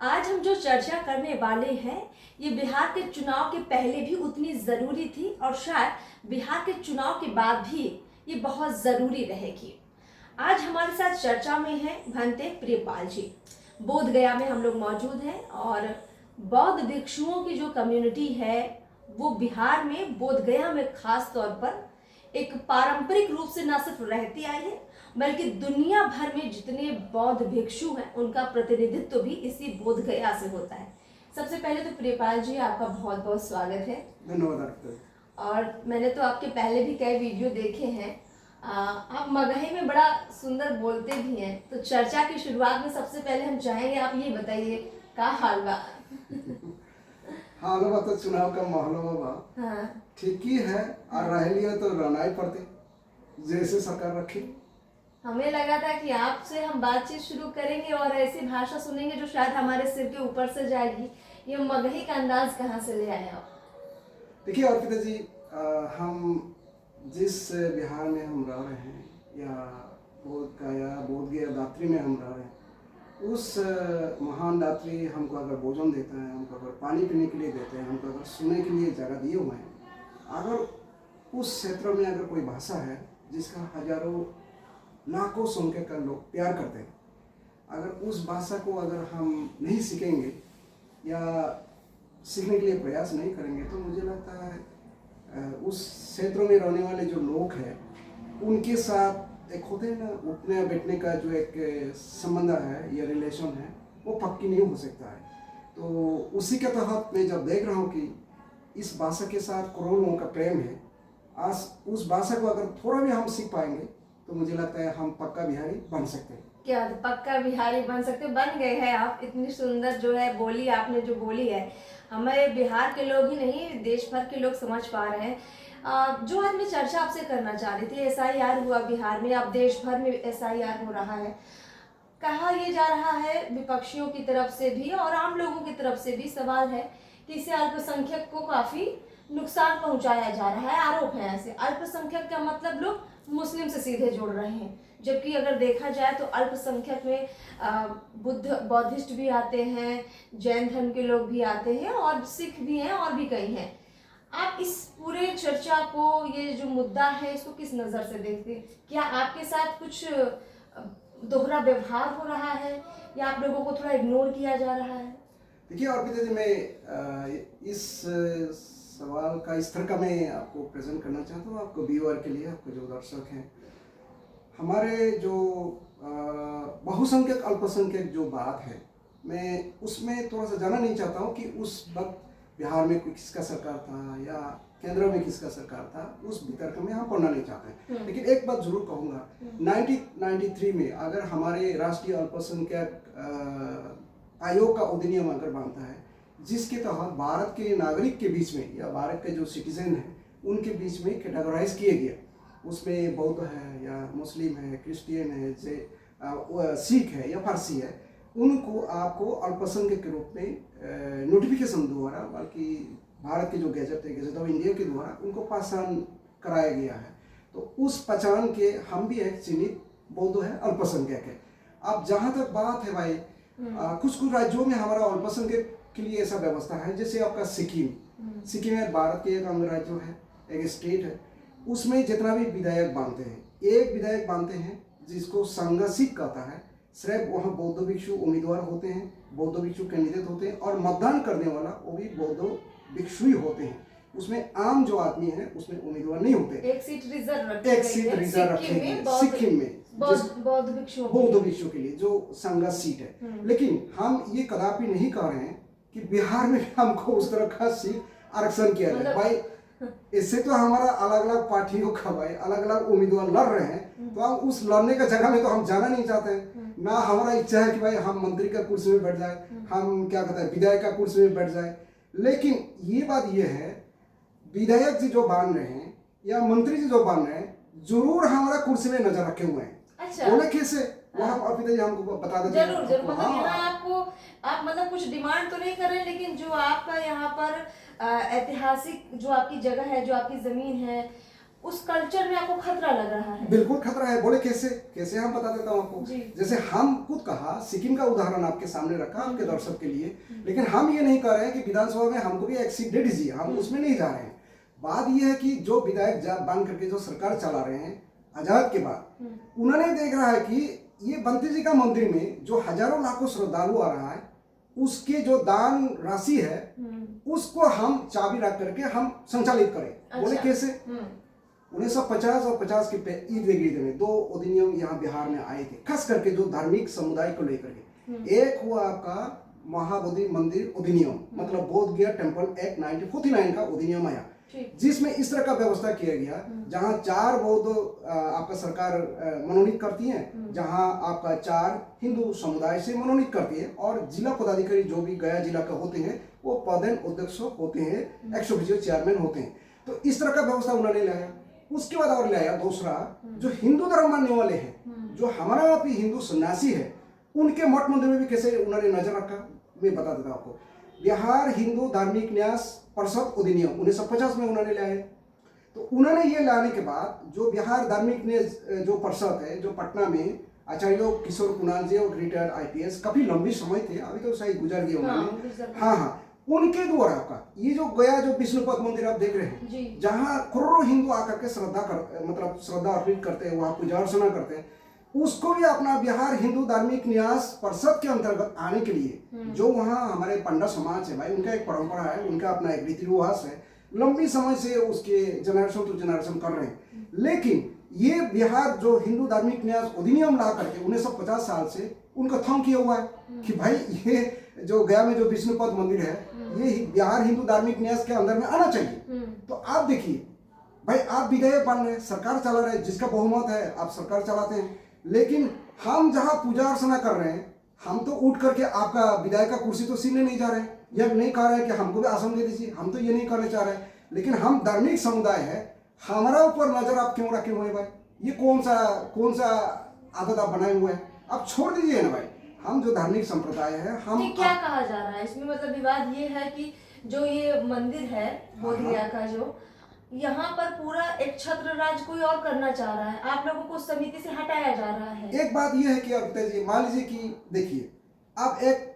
आज हम जो चर्चा करने वाले हैं ये बिहार के चुनाव के पहले भी उतनी ज़रूरी थी और शायद बिहार के चुनाव के बाद भी ये बहुत ज़रूरी रहेगी। आज हमारे साथ चर्चा में है भंते प्रियपाल जी। बोध गया में हम लोग मौजूद हैं और बौद्ध भिक्षुओं की जो कम्युनिटी है वो बिहार में बोध गया में खास तौर पर एक पारंपरिक रूप से न सिर्फ रहती आई है बल्कि दुनिया भर में जितने बौद्ध भिक्षु हैं उनका प्रतिनिधित्व भी इसी बोध गया से होता है। सबसे पहले तो प्रियपाल जी आपका बहुत बहुत स्वागत है। धन्यवाद। और मैंने तो आपके पहले भी कई वीडियो देखे हैं। आप मगही में बड़ा सुंदर बोलते भी हैं, तो चर्चा की शुरुआत में सबसे पहले हम चाहेंगे आप ये बताइए का हाल बा। हाल बा तो चुनाव का माहौल बा। हाँ। ठीक ही है और रह लिया तो रहना ही पड़ते जैसे सरकार रखे। हमें लगा था कि आपसे हम बातचीत शुरू करेंगे और ऐसी भाषा सुनेंगे जो शायद हमारे सिर के ऊपर से जाएगी। ये मगही का अंदाज कहाँ से ले आए आप? देखिए अर्पिता जी, हम जिस बिहार में हम रह रहे हैं या बोध गया दात्री में हम रह रहे हैं, उस महान दात्री हमको अगर भोजन देता है, हमको अगर पानी पीने के लिए देते हैं, हमको अगर सुनने के लिए जगह दिए हुए हैं, अगर उस क्षेत्र में अगर कोई भाषा है जिसका हजारों लाखों सुनकर कर लोग प्यार करते हैं, अगर उस भाषा को अगर हम नहीं सीखेंगे या सीखने के लिए प्रयास नहीं करेंगे तो मुझे लगता है उस क्षेत्रों में रहने वाले जो लोग हैं उनके साथ एक होते हैं ना उठने बैठने का जो एक संबंध है या रिलेशन है वो पक्की नहीं हो सकता है। तो उसी के तहत मैं जब देख रहा हूँ कि इस भाषा के साथ करोड़ों लोगों का प्रेम है, आज उस भाषा को अगर थोड़ा भी हम सीख पाएंगे तो मुझे लगता है हम पक्का बिहारी बन सकते हैं। क्या पक्का बिहारी बन सकते, बन गए हैं आप। इतनी सुंदर जो है बोली आपने जो बोली है, हमारे बिहार के लोग ही नहीं देश भर के लोग समझ पा रहे हैं। जो आज मैं चर्चा आपसे करना चाह रही थी, SIR हुआ बिहार में, अब देश भर में SIR हो रहा है। कहा यह जा रहा है विपक्षियों की तरफ से भी और आम लोगों की तरफ से भी सवाल है कि इससे अल्पसंख्यक को काफी नुकसान पहुंचाया जा रहा है। आरोप है ऐसे। अल्पसंख्यक का मतलब लोग मुस्लिम से सीधे जोड़ रहे हैं, जबकि अगर देखा जाए तो अल्पसंख्यक में बौद्धिस्ट भी आते हैं, जैन धर्म के लोग भी आते हैं और सिख भी हैं और भी कई हैं। आप इस पूरे चर्चा को, ये जो मुद्दा है, इसको किस नज़र से देखते हैं? क्या आपके साथ कुछ दोहरा व्यवहार हो रहा है या आप लोगों को थोड़ा इग्नोर किया जा रहा है? देखिए अर्पिता जी, मैं इस सवाल का इस तरह का मैं आपको प्रेजेंट करना चाहता हूँ आपको व्यूअर के लिए, आपको जो दर्शक हैं। हमारे जो बहुसंख्यक अल्पसंख्यक जो बात है, मैं उसमें थोड़ा सा जानना नहीं चाहता हूँ कि उस वक्त बिहार में किसका सरकार था या केंद्र में किसका सरकार था, उस वितर्क में हम पढ़ना नहीं चाहते। लेकिन एक बात जरूर कहूँगा, 1993 में अगर हमारे राष्ट्रीय अल्पसंख्यक आयोग का अधिनियम अगर बनता है जिसके तहत भारत के नागरिक के बीच में या भारत के जो सिटीजन हैं उनके बीच में कैटेगराइज किए गए, उसमें बौद्ध है या मुस्लिम है, क्रिश्चियन है, सिख है या फारसी है, उनको आपको अल्पसंख्यक के रूप में नोटिफिकेशन द्वारा, बल्कि भारत के जो गैजेट है, गैजेट ऑफ इंडिया के द्वारा उनको पहचान कराया गया है। तो उस पहचान के हम भी एक चिन्हित बौद्ध है, अल्पसंख्यक है। अब जहाँ तक बात है भाई, कुछ कुछ राज्यों में हमारा अल्पसंख्यक के लिए ऐसा व्यवस्था है, जैसे आपका सिक्किम है, भारत के एक अंग राज्य है, एक स्टेट है, उसमें जितना भी विधायक बनते हैं, एक विधायक बनते हैं जिसको संघसिक कहता है। सिर्फ वहाँ बौद्ध भिक्षु उम्मीदवार होते हैं, बौद्ध भिक्षु कैंडिडेट होते हैं और मतदान करने वाला वो भी बौद्ध भिक्षु ही होते हैं। उसमें आम जो आदमी है उसमें उम्मीदवार नहीं होते। एक सीट रिजर्व रखी गई सिक्किम में बौद्ध भिक्षु के लिए जो संघ सीट है। लेकिन हम ये कदापि नहीं कह रहे हैं कि बिहार में हमको उस तरह का सीट आरक्षण किया जाए। भाई इससे तो हमारा अलग अलग पार्टियों का भाई अलग अलग उम्मीदवार लड़ रहे हैं, तो हम उस लड़ने का जगह में तो हम जाना नहीं चाहते हैं ना। हमारा इच्छा है कि भाई हम मंत्री का कुर्सी में बैठ जाए, हम क्या कहते हैं विधायक का कुर्सी में बैठ जाए। लेकिन ये बात ये है, विधायक जी जो बन रहे हैं या मंत्री जी जो बन रहे हैं जरूर हमारा कुर्सी में नजर रखे हुए हैं। अच्छा, बोले कैसे वो हम अभी हमको बता देते हैं। जरूर मतलब यहाँ आपको आप मतलब कुछ डिमांड तो नहीं कर रहे, लेकिन जो आपका यहाँ पर ऐतिहासिक जो आपकी जगह है, जो आपकी जमीन है, उस कल्चर में आपको खतरा लग रहा है? बिल्कुल खतरा है। बोले कैसे? कैसे हम बता देता हूँ आपको। जी। जैसे हम खुद कहा, सिक्किम का उदाहरण आपके सामने रखा आपके दर्शक के लिए, लेकिन हम ये नहीं कह रहे हैं कि विधानसभा में हमको भी एक सीट दे दीजिए, हम उसमें नहीं जा रहे हैं। बात यह है कि जो विधायक बन करके जो सरकार चला रहे हैं आजाद के बाद, उन्होंने देख रहा है कि ये बंती जी का मंदिर में जो हजारों लाखों श्रद्धालु आ रहा है, उसके जो दान राशि है उसको हम चाबी रख करके हम संचालित करें। बोले कैसे? 1950 और 50 के ईद गिर्द में दो अधिनियम यहाँ बिहार में आए थे, खास करके जो धार्मिक समुदाय को लेकर के। एक हुआ आपका महाबोधि मंदिर अधिनियम, मतलब बोध गया टेम्पल एक्ट 1949 का अधिनियम आया, जिसमें इस तरह का व्यवस्था किया गया जहां 4 बौद्ध आपका सरकार मनोनीत करती है, जहां आपका 4 हिंदू समुदाय से मनोनीत करती है, और जिला पदाधिकारी जो भी गया जिला का होते हैं वो पदेन अध्यक्ष होते हैं, एक्स ऑफिशियो चेयरमैन होते हैं। तो इस तरह का व्यवस्था उन्होंने लाया। उसके बाद और लाया दूसरा, जो हिंदू धर्म मानने वाले हैं, जो हमारा भी हिंदू सन्यासी है, उनके मठ मंदिर में भी कैसे उन्होंने नजर रखा, मैं बता देता हूं आपको। बिहार हिंदू धार्मिक न्यास परिषद अधिनियम 1950 में उन्होंने लाए। तो उन्होंने ये लाने के बाद जो बिहार धार्मिक न्यास जो परिषद है, जो पटना में आचार्य किशोर कुणाल जी और रिटायर्ड IPS काफी लंबी समय थे, अभी तो शायद गुजर गए उन्होंने। हाँ, उनके द्वारा का ये जो गया जो विष्णुपद मंदिर आप देख रहे हैं, जहाँ करोड़ों हिंदू आकर के श्रद्धा अर्पित करते हैं, वहाँ पूजा अर्चना करते हैं, उसको भी अपना बिहार हिंदू धार्मिक न्यास परिषद के अंतर्गत आने के लिए, जो वहाँ हमारे पंडा समाज है भाई, उनका एक परंपरा है, उनका अपना एक रीति रिवाज है, लंबी समय से उसके जनरेशन टू जनरेशन कर रहे हैं। लेकिन ये बिहार जो हिंदू धार्मिक न्यास अधिनियम ला करके 1950 साल से उनका थंब किया हुआ है कि भाई ये जो गया में जो विष्णुपद मंदिर है, ये बिहार हिंदू धार्मिक न्यास के अंदर में आना चाहिए। तो आप देखिए भाई, आप विधेयक बन रहे हैं, सरकार चला रहे हैं, जिसका बहुमत है आप सरकार चलाते हैं, लेकिन हम जहां पूजा अर्चना कर रहे हैं, हम तो उठ करके आपका विधायक का कुर्सी तो सीने नहीं जा रहे हैं, या नहीं कह रहे हैं कि हमको भी आसन दे दीजिए, हम तो ये नहीं करना चाह रहे हैं। लेकिन हम धार्मिक समुदाय है, हमारा ऊपर नजर आप क्यों रखे हुए भाई? ये कौन सा आदत आप बनाए हुए हैं? आप छोड़ दीजिए ना भाई, हम जो धार्मिक संप्रदाय है, हम क्या कहा जा रहा है इसमें? मतलब विवाद ये है कि जो ये मंदिर है बोध गया का, जो यहाँ पर पूरा एक छत्र राज कोई और करना चाह रहा है, आप लोगों को समिति से हटाया जा रहा है। एक बात यह है कि अब जी मान लीजिए कि देखिए, आप एक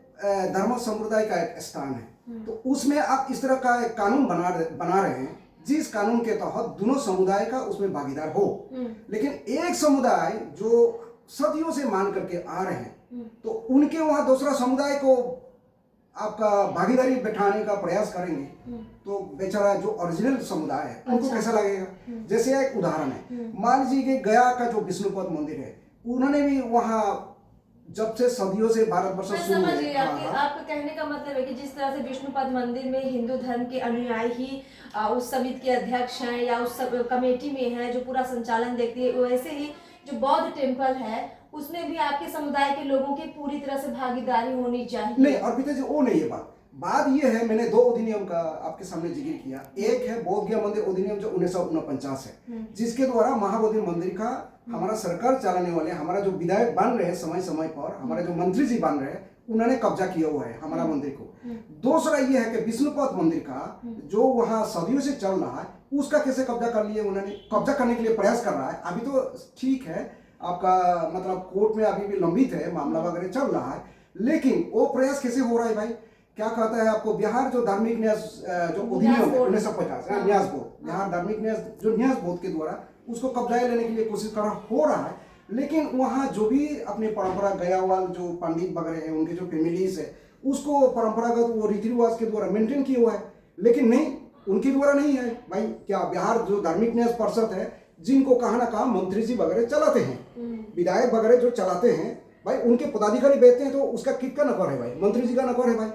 धर्म संप्रदाय का एक स्थान है, तो उसमें आप इस तरह का एक कानून बना रहे हैं, जिस कानून के तहत दोनों समुदाय का उसमें भागीदार हो। लेकिन एक समुदाय जो सदियों से मान करके आ रहे हैं, तो उनके वहां दूसरा समुदाय को आपका भागीदारी बैठाने का प्रयास करेंगे, तो बेचारा जो ओरिजिनल समुदाय है उनको कैसा लगेगा? जैसे एक उदाहरण है, मान लीजिए कि गया का जो विष्णुपद मंदिर है, उन्होंने भी वहाँ जब से सदियों से भारतवर्ष शुरू समझ गई आपका कहने का मतलब है कि जिस तरह से विष्णुपद मंदिर में हिंदू धर्म के अनुयायी ही उस समिति के अध्यक्ष हैं या उस कमेटी में है जो पूरा संचालन देखती है, वैसे ही जो बौद्ध टेम्पल है उसमें भी आपके समुदाय के लोगों की पूरी तरह से भागीदारी होनी चाहिए। नहीं, और पिताजी वो नहीं है बात ये है, मैंने 2 अधिनियम का आपके सामने जिक्र किया। एक है बोध गया मंदिर अधिनियम जो 1949 है, जिसके द्वारा महाबोधि मंदिर का हमारा सरकार चलाने वाले हमारा जो विधायक बन रहे हैं समय समय पर, हमारे जो मंत्री जी बन रहे हैं, उन्होंने कब्जा किया हुआ है हमारा मंदिर को। दूसरा ये है कि विष्णुपद मंदिर का जो वहाँ सदियों से चल रहा है, उसका कैसे कब्जा कर लिए उन्होंने, कब्जा करने के लिए प्रयास कर रहा है। अभी तो ठीक है, आपका मतलब कोर्ट में अभी भी लंबित है, मामला वगैरह चल रहा है, लेकिन वो प्रयास कैसे हो रहा है भाई? क्या कहता है आपको, बिहार जो धार्मिक न्यास जो अधिनियम 1950 न्यास बोर्ड, बिहार धार्मिक न्यास जो न्यास बोर्ड के द्वारा उसको कब्जा लेने के लिए कोशिश हो रहा है। लेकिन वहाँ जो भी अपनी परंपरा गया वाल जो पंडित वगैरह है, उनके जो फैमिलीज है, उसको परंपरागत वो रीति रिवाज के द्वारा मेंटेन किया हुआ है। लेकिन नहीं, उनके द्वारा नहीं है भाई। क्या बिहार जो धार्मिक न्यास परिषद है, जिनको कहा ना कहा मंत्री जी वगैरह चलाते हैं, विधायक वगैरह जो चलाते हैं भाई, उनके पदाधिकारी बैठते हैं, तो उसका किसका नकार है भाई? मंत्री जी का नकार है भाई।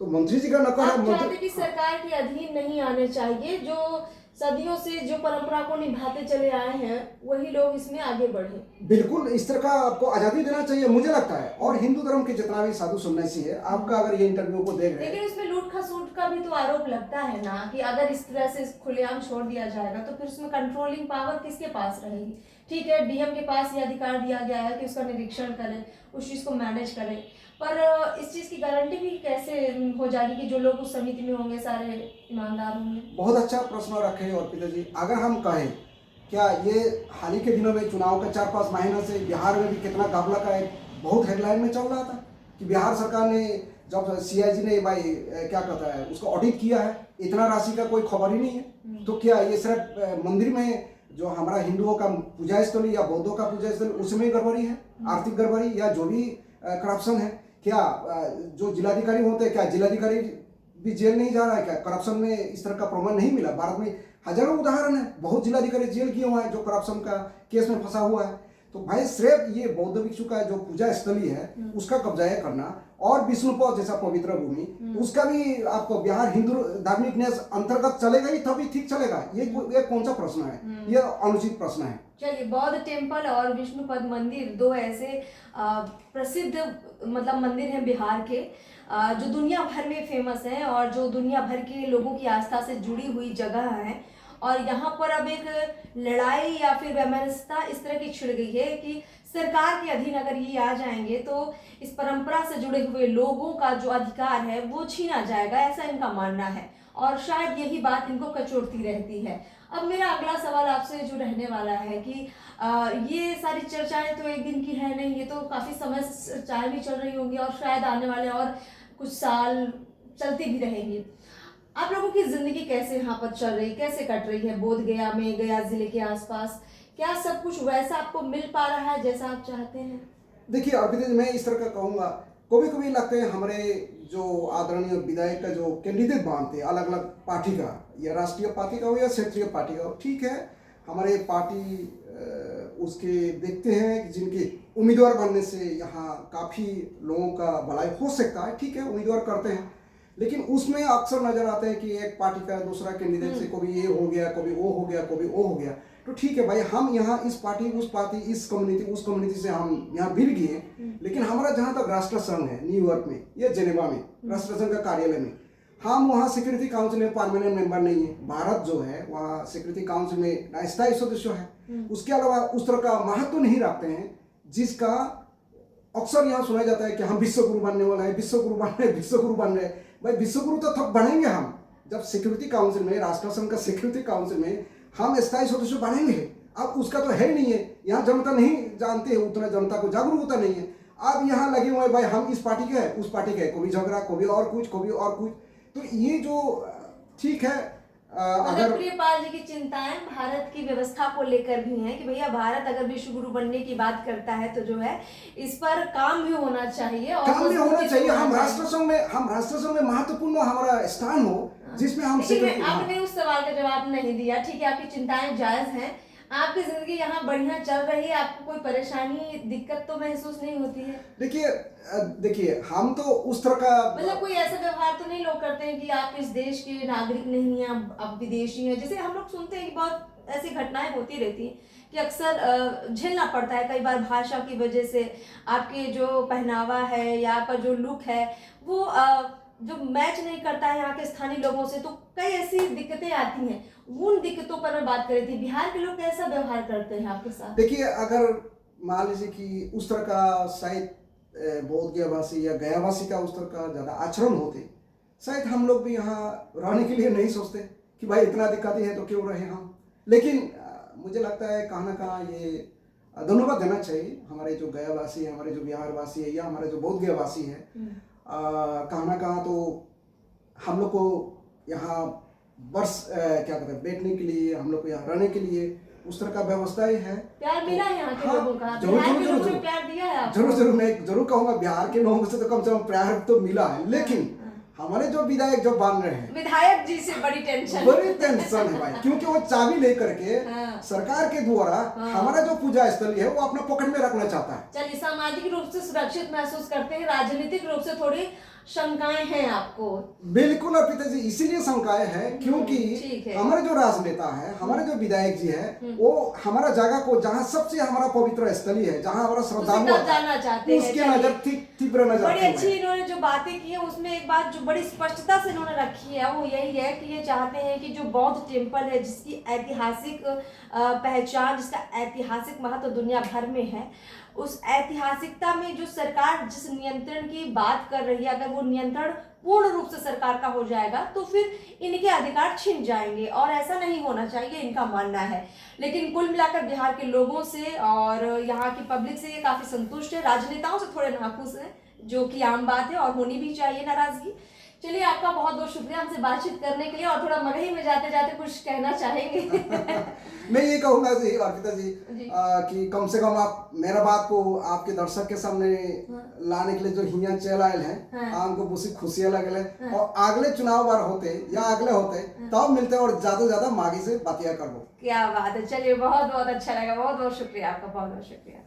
तो मंत्री जी का नकार है। चाहते कि सरकार के अधीन नहीं आने चाहिए, जो सदियों से जो परंपरा को निभाते चले आए हैं वही लोग इसमें आगे बढ़े। बिल्कुल, इस तरह का आपको आजादी देना चाहिए मुझे लगता है। और हिंदू धर्म के जितना भी साधु सन्यासी है, आपका अगर ये इंटरव्यू को देख रहे हैं, लेकिन उसमें लूट खसूट का भी तो आरोप लगता है ना, कि अगर इस तरह से खुलेआम छोड़ दिया जाएगा तो फिर उसमें कंट्रोलिंग पावर किसके पास रहेगी? ठीक है, डीएम के पास ये अधिकार दिया गया है कि उसका निरीक्षण करे, उस चीज को मैनेज करे, पर इस चीज की गारंटी भी कैसे हो जाएगी कि जो लोग उस समिति में होंगे सारे ईमानदार होंगे? बहुत अच्छा प्रश्न रखे। और पिताजी, अगर हम कहें क्या ये हाल ही के दिनों में चुनाव का 4-5 महीना से बिहार में भी कितना घपला का एक बहुत हेडलाइन में चल रहा था कि बिहार सरकार ने जब सीआईजी ने भाई क्या कहता है उसको ऑडिट किया है, इतना राशि का कोई खबर ही नहीं है। तो क्या ये सिर्फ मंदिर में जो हमारा हिंदुओं का पूजा स्थल या बौद्धों का पूजा स्थल उसमें गड़बड़ी है, आर्थिक गड़बड़ी या जो भी करप्शन है? क्या जो जिलाधिकारी होते हैं, क्या जिलाधिकारी भी जेल नहीं जा रहा है? क्या करप्शन में इस तरह का प्रमाण नहीं मिला? भारत में हजारों उदाहरण है, बहुत जिलाधिकारी जेल किए हुए हैं जो करप्शन का केस में फंसा हुआ है। तो भाई सिर्फ ये बौद्ध भिक्षु का जो पूजा स्थली है उसका कब्जा करना और विष्णुपद जैसा पवित्र भूमि उसका भी आपको बिहार हिंदू धार्मिक न्यास अंतर्गत चलेगा ही तभी ठीक चलेगा? ये कौन सा प्रश्न है? ये अनुचित प्रश्न है। चलिए, बौद्ध टेम्पल और विष्णुपद मंदिर दो ऐसे प्रसिद्ध मतलब मंदिर हैं बिहार के, जो दुनिया भर में फेमस हैं और जो दुनिया भर के लोगों की आस्था से जुड़ी हुई जगह है। और यहाँ पर अब एक लड़ाई या फिर वैमनस्यता इस तरह की छिड़ गई है कि सरकार के अधीन अगर ये आ जाएंगे तो इस परंपरा से जुड़े हुए लोगों का जो अधिकार है वो छीना जाएगा, ऐसा इनका मानना है। और शायद यही बात इनको कचोटती रहती है। अब मेरा अगला सवाल आपसे जो रहने वाला है कि ये सारी चर्चाएं तो एक दिन की है नहीं, ये तो काफ़ी समय से चर्चाएं भी चल रही होंगी और शायद आने वाले और कुछ साल चलती भी रहेंगी। आप लोगों की जिंदगी कैसे यहाँ पर चल रही, कैसे कट रही है बोध गया में, गया जिले के आसपास? क्या सब कुछ वैसा आपको मिल पा रहा है जैसा आप चाहते हैं? देखिए अर्पिता जी, मैं इस तरह का कहूँगा, कभी कभी लगता है हमारे जो आदरणीय विधायक का जो कैंडिडेट बनते हैं अलग अलग पार्टी का, या राष्ट्रीय पार्टी का हो या क्षेत्रीय पार्टी का हो, ठीक है हमारे पार्टी उसके देखते हैं कि जिनके उम्मीदवार बनने से यहाँ काफ़ी लोगों का भलाई हो सकता है, ठीक है उम्मीदवार करते हैं, लेकिन उसमें अक्सर नजर आता है कि एक पार्टी का दूसरा कैंडिडेट से कभी ये हो गया, कभी वो हो गया, कभी वो हो गया। तो ठीक है भाई, हम यहाँ इस पार्टी उस पार्टी, इस कम्युनिटी उस कम्युनिटी से हम यहाँ भिड़ गए, लेकिन हमारा जहाँ तक राष्ट्र संघ है न्यूयॉर्क में या जेनेवा में राष्ट्र संघ का कार्यालय में, हम वहाँ सिक्योरिटी काउंसिल में परमानेंट मेंबर नहीं है। भारत जो है वहाँ सिक्योरिटी काउंसिल में स्थायी सदस्य है। उसके अलावा उस तरह का महत्व नहीं रखते हैं जिसका अक्सर यहाँ सुना जाता है कि हम विश्वगुरु बनने वाला है, विश्वगुरु बन रहे, विश्वगुरु बन रहे। भाई विश्वगुरु तो तब बनेंगे हम जब सिक्योरिटी काउंसिल में, राष्ट्र संघ का सिक्योरिटी काउंसिल में हम स्थायी सदस्य बनेंगे। अब उसका तो है नहीं है, यहाँ जनता नहीं जानते है, उतना जनता को जागरूकता नहीं है। अब यहाँ लगे हुए भाई हम इस पार्टी के हैं, उस पार्टी के हैं, कभी झगड़ा, कभी और कुछ, कभी और कुछ। तो ये जो ठीक है अगर प्रियपाल जी की चिंताएं भारत की व्यवस्था को लेकर भी हैं कि भैया भारत अगर विश्वगुरु बनने की बात करता है तो जो है इस पर काम भी होना चाहिए और काम भी होना चाहिए। हम राष्ट्र संघ में महत्वपूर्ण हमारा स्थान हो जिसमें हम आपने उस सवाल का जवाब नहीं दिया। ठीक है, आपकी चिंताएं जायज हैं, आपकी जिंदगी यहाँ बढ़िया चल रही है, आपको कोई परेशानी दिक्कत तो महसूस नहीं होती है? देखिए हम तो उस तरह का मतलब कोई ऐसा व्यवहार तो नहीं लोग करते हैं कि आप इस देश के नागरिक नहीं हैं, आप विदेशी हैं? जैसे हम लोग सुनते हैं कि बहुत ऐसी घटनाएं होती रहती हैं कि अक्सर झेलना पड़ता है कई बार भाषा की वजह से, आपके जो पहनावा है या आपका जो लुक है वो जो मैच नहीं करता है यहाँ के स्थानीय लोगों से, तो कई ऐसी दिक्कतें आती हैं। उन दिक्कतों पर मैं बात कर रही थी। बिहार के लोग कैसा व्यवहार करते हैं आपके साथ? देखिए अगर मान लीजिए कि उस तरह का शायद बोध गयावासी या गयावासी का उस तरह का ज़्यादा आचरण होते, शायद हम लोग भी यहाँ रहने के लिए नहीं सोचते कि भाई इतना दिक्कतें हैं तो क्यों रहे हम। लेकिन मुझे लगता है कहाँ ना कहाँ ये धन्यवाद देना चाहिए हमारे जो गयावासी है, हमारे जो बिहारवासी है या हमारे जो बोध गयावासी है, कहाँ ना कहाँ तो हम लोग को यहाँ वर्ष क्या कहते हैं बैठने के लिए, हम लोग को यहाँ रहने के लिए उस तरह का व्यवस्था ही है। प्यार मिला है यहाँ के लोगों का? जरूर प्यार दिया है आपको? जरूर मैं जरूर कहूँगा बिहार के लोगों से तो कम से कम प्यार तो मिला है। लेकिन हमारे जो विधायक जो बन रहे हैं, विधायक जी से बड़ी टेंशन है भाई, क्योंकि वो चाबी लेकर के सरकार के द्वारा हमारा जो पूजा स्थली है वो अपना पॉकेट में रखना चाहता है। चलिए, सामाजिक रूप से सुरक्षित महसूस करते हैं, राजनीतिक रूप से थोड़ी शंकाएं हैं आपको? बिल्कुल अर्पिता जी, इसीलिए शंकाएं हैं क्योंकि हमारे जो राजनेता है, हमारे जो विधायक जी है, वो हमारा जगह को जहाँ सबसे हमारा पवित्र स्थली है, जहाँ हमारा श्रद्धालु जाना चाहते हैं, उसके नजर तीव्र नजर बड़ी अच्छी इन्होंने जो बातें की है उसमें एक बात जो बड़ी स्पष्टता से इन्होंने रखी है वो यही है कि ये चाहते हैं कि जो बौद्ध टेम्पल है जिसकी ऐतिहासिक पहचान, जिसका ऐतिहासिक महत्व दुनिया भर में है, उस ऐतिहासिकता में जो सरकार जिस नियंत्रण की बात कर रही है, अगर वो नियंत्रण पूर्ण रूप से सरकार का हो जाएगा तो फिर इनके अधिकार छिन जाएंगे और ऐसा नहीं होना चाहिए, इनका मानना है। लेकिन कुल मिलाकर बिहार के लोगों से और यहाँ की पब्लिक से ये काफी संतुष्ट है, राजनेताओं से थोड़े नाखुश हैं, जो कि आम बात है और होनी भी चाहिए नाराजगी। चलिए, आपका बहुत बहुत शुक्रिया हमसे बातचीत करने के लिए, और थोड़ा मगही में जाते जाते कुछ कहना चाहेंगे? मैं ये कहूँगा जी अर्पिता जी, जी। कि कम से कम आप मेरा बात को आपके दर्शक के सामने लाने के लिए जो हिया चल आए हैं, हमको बुसी खुशियाँ लगल है, और अगले चुनाव बार होते या अगले होते तब मिलते और ज्यादा मागी से बातिया करबो। क्या बात है, चलिए बहुत बहुत अच्छा लगा, बहुत बहुत शुक्रिया आपका, बहुत बहुत शुक्रिया।